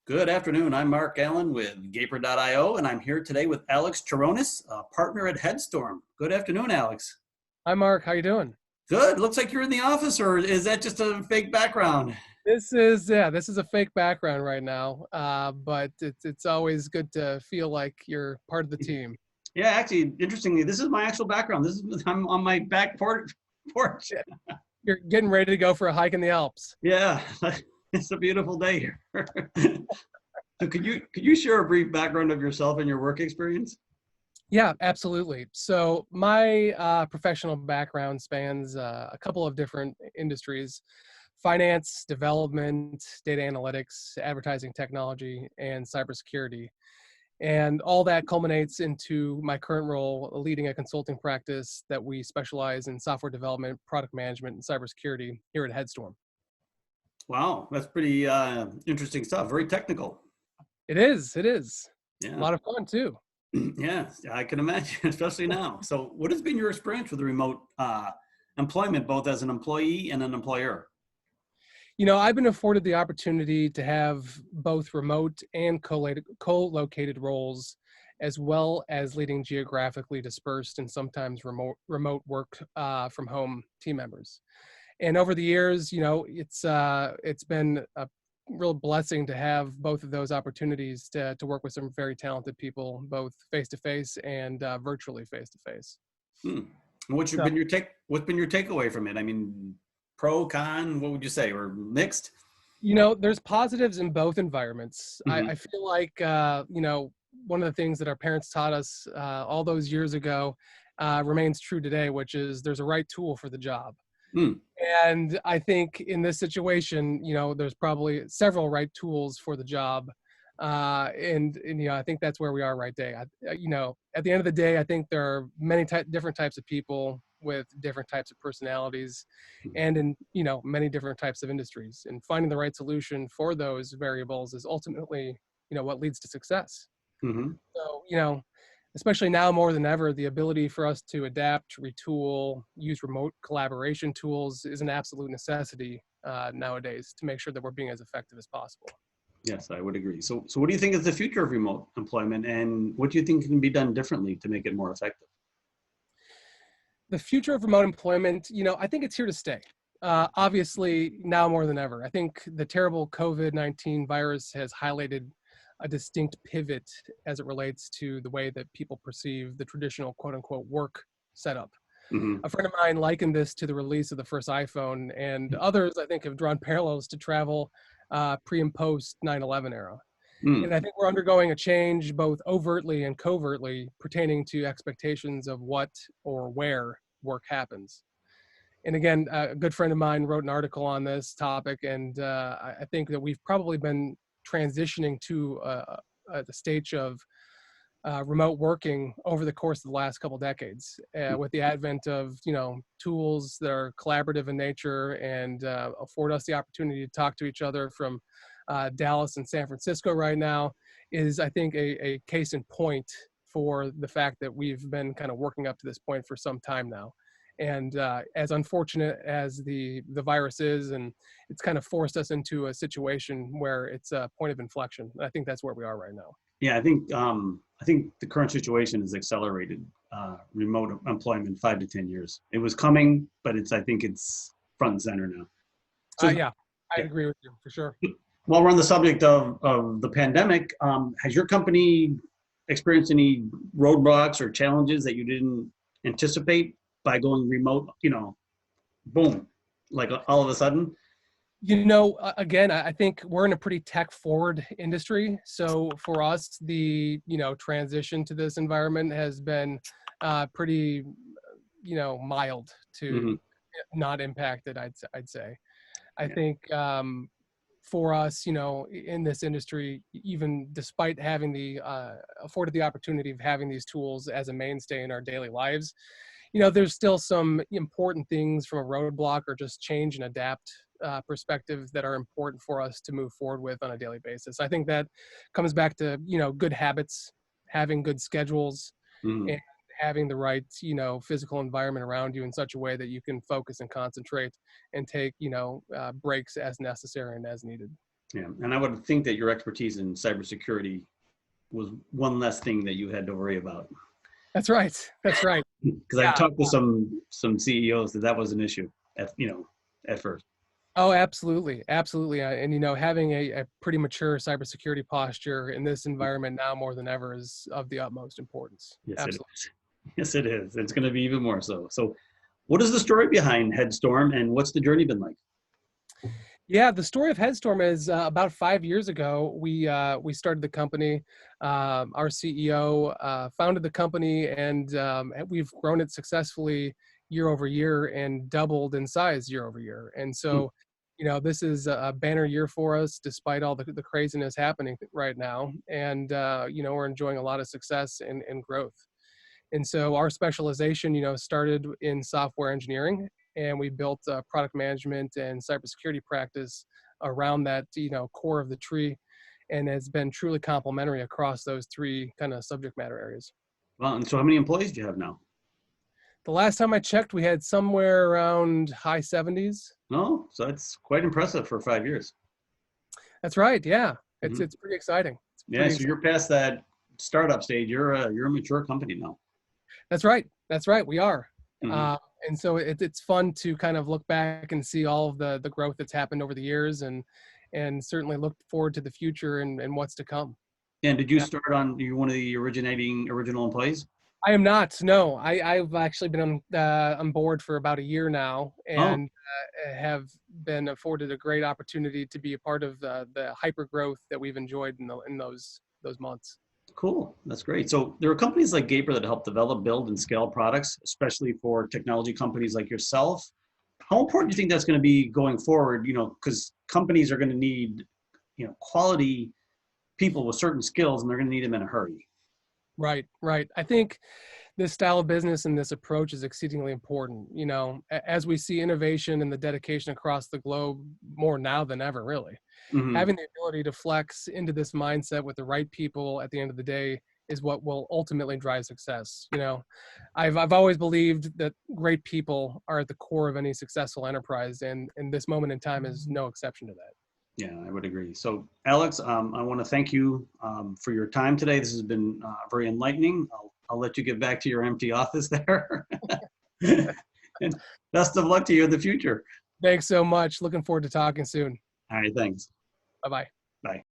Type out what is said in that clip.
Good afternoon. I'm Mark Allen with Gaper.io, and I'm here today with Alex Cherones, a partner at Headstorm. Good afternoon, Alex. Hi, Mark. How you doing? Good. Looks like you're in the office, or is that just a fake background? This is a fake background right now, but it's always good to feel like you're part of the team. Yeah, actually, interestingly, this is my actual background. I'm on my back porch. Yeah. You're getting ready to go for a hike in the Alps. Yeah, it's a beautiful day here. So could you share a brief background of yourself and your work experience? Yeah, absolutely. So my professional background spans a couple of different industries: finance, development, data analytics, advertising technology, and cybersecurity. And all that culminates into my current role leading a consulting practice that we specialize in software development, product management, and cybersecurity here at Headstorm. Wow, that's pretty interesting stuff. Very technical. It is. A Yeah. lot of fun too. Yeah, I can imagine, especially now. So, what has been your experience with the remote employment, both as an employee and an employer? I've been afforded the opportunity to have both remote and co-located roles, as well as leading geographically dispersed and sometimes remote work from home team members. And over the years, it's been a real blessing to have both of those opportunities to work with some very talented people, both face to face and virtually face to face. Hmm. Been your What's been your takeaway from it? I mean, pro, con, what would you say, or mixed? There's positives in both environments. I Hmm. feel like, one of the things that our parents taught us all those years ago remains true today, which is there's a right tool for the job. Hmm. And I think in this situation, there's probably several right tools for the job. I think that's where we are right day. At the end of the day, I think there are many different types of people with different types of personalities and in, many different types of industries, and finding the right solution for those variables is ultimately, what leads to success. Hmm. So, especially now more than ever, the ability for us to adapt, retool, use remote collaboration tools is an absolute necessity nowadays to make sure that we're being as effective as possible. Yes, I would agree. So, what do you think is the future of remote employment, and what do you think can be done differently to make it more effective? The future of remote employment, I think it's here to stay. Obviously, now more than ever. I think the terrible COVID-19 virus has highlighted a distinct pivot as it relates to the way that people perceive the traditional quote unquote work setup. Hmm. A friend of mine likened this to the release of the first iPhone, and others, I think, have drawn parallels to travel pre and post 9/11 era. Mm. And I think we're undergoing a change both overtly and covertly pertaining to expectations of what or where work happens. And again, a good friend of mine wrote an article on this topic, and I think that we've probably been transitioning to the stage of remote working over the course of the last couple decades, with the advent of tools that are collaborative in nature and afford us the opportunity to talk to each other from Dallas and San Francisco right now, is I think a case in point for the fact that we've been kind of working up to this point for some time now. And as unfortunate as the virus is, and it's kind of forced us into a situation where it's a point of inflection. I think that's where we are right now. Yeah, I think the current situation has accelerated remote employment 5 to 10 years. It was coming, but I think it's front and center now. So, Yeah, I yeah. agree with you for sure. While we're on the subject of the pandemic, has your company experienced any roadblocks or challenges that you didn't anticipate by going remote? Boom, like all of a sudden. Again, I think we're in a pretty tech forward industry. So for us, the, transition to this environment has been pretty, mild to Hmm. not impacted, I'd say. I Yeah. think for us, in this industry, even despite having the afforded the opportunity of having these tools as a mainstay in our daily lives, there's still some important things from a roadblock or just change and adapt perspective that are important for us to move forward with on a daily basis. I think that comes back to, good habits, having good schedules, and Hmm. having the right, physical environment around you in such a way that you can focus and concentrate and take, breaks as necessary and as needed. Yeah, and I would think that your expertise in cybersecurity was one less thing that you had to worry about. That's right. That's right. Because I've Yeah. talked to some CEOs that was an issue at first. Oh, absolutely. Absolutely. And, having a pretty mature cybersecurity posture in this environment now more than ever is of the utmost importance. Yes, it Absolutely. is. Yes, it is. It's going to be even more so. So, what is the story behind Headstorm, and what's the journey been like? Yeah, the story of Headstorm is about 5 years ago. We started the company. Our CEO founded the company, and we've grown it successfully year over year and doubled in size year over year. And Hmm. so, this is a banner year for us, despite all the craziness happening right now. And we're enjoying a lot of success and growth. And so our specialization, started in software engineering, and we built a product management and cybersecurity practice around that, core of the tree, and has been truly complementary across those three kind of subject matter areas. Well, and so how many employees do you have now? The last time I checked, we had somewhere around high 70s. Oh, so that's quite impressive for 5 years. That's right. Yeah, it's Mhm. it's pretty exciting. It's Yeah, pretty so exciting. you're past that startup stage. You're a mature company now. That's right. That's right. We are. Hmm. Uh, and so it's fun to kind of look back and see all of the growth that's happened over the years, and certainly look forward to the future and what's to come. And did you Yeah. start on? You're one of the original employees. I am not. No, I've actually been on board for about a year now, Oh, and have been afforded a great opportunity to be a part of the hyper growth that we've enjoyed in those months. cool. That's great. So there are companies like Gaper that help develop, build, and scale products, especially for technology companies like yourself. How important do you think that's going to be going forward? Because companies are going to need, quality people with certain skills, and they're going to need them in a hurry. Right, right. I think this style of business and this approach is exceedingly important. As we see innovation and the dedication across the globe more now than ever, really, Hmm. having the ability to flex into this mindset with the right people at the end of the day is what will ultimately drive success. I've always believed that great people are at the core of any successful enterprise, and this moment in time is no exception to that. Yeah, I would agree. So, Alex, I want to thank you for your time today. This has been very enlightening. I'll let you get back to your empty office there. And best of luck to you in the future. Thanks so much. Looking forward to talking soon. All right, thanks. Bye bye. Bye.